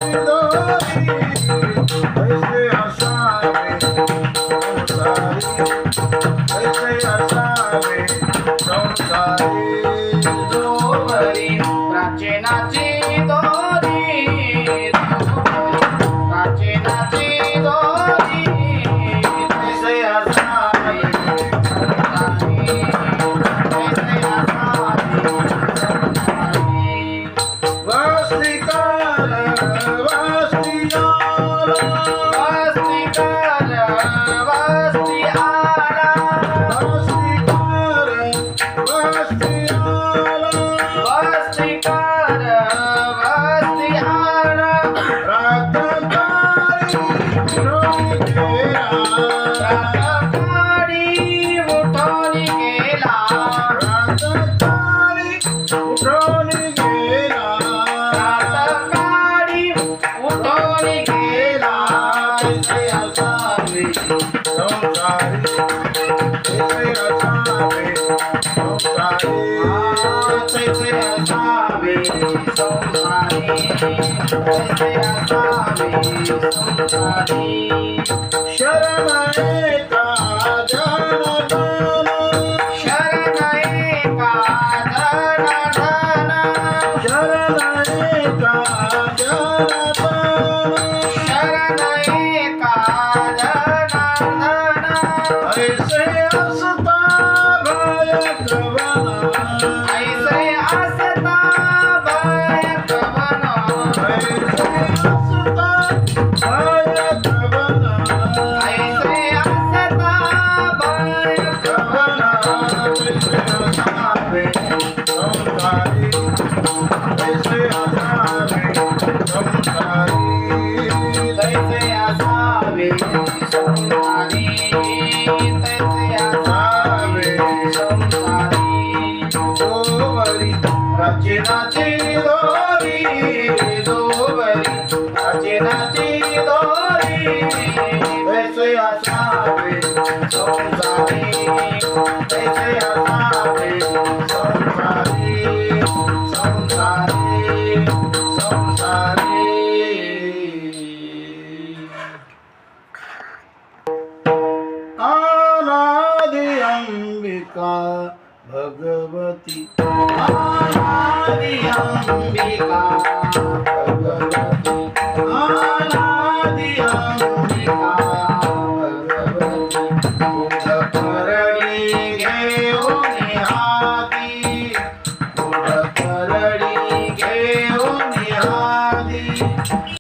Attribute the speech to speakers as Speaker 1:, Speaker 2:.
Speaker 1: कैसे असावे संसारी
Speaker 2: जोवरी प्राचीनाची दोरी प्राचीनाची दोरी
Speaker 1: कैसे असावे वस्तिकाल वस्तियाल
Speaker 2: वस्तिकाल वस्ती आला
Speaker 1: वस्तिकाल वस्तियाल
Speaker 2: वस्तिकाल वस्ती आला
Speaker 1: रातकाळी रोई
Speaker 2: रातकाळी उठून गेला
Speaker 1: रातकाळी उठून गेला
Speaker 2: रातकाळी उठून गेला
Speaker 1: कैसे असावे संसारी कैसे असावे संसारी
Speaker 2: कैसे असावे संसारी कैसे असावे संसारी
Speaker 1: शरण एका जनार्दन
Speaker 2: शरण एका धनाधन
Speaker 1: शरण एका जनार्दन
Speaker 2: शरण एका धनाधन
Speaker 1: ऐसे असता भय कवना
Speaker 2: ऐसे असता भय कवन
Speaker 1: ऐसे असता भय कवना
Speaker 2: ऐसे असता भय कवन
Speaker 1: कैसे असावे संसारी कैसे असावे संसारी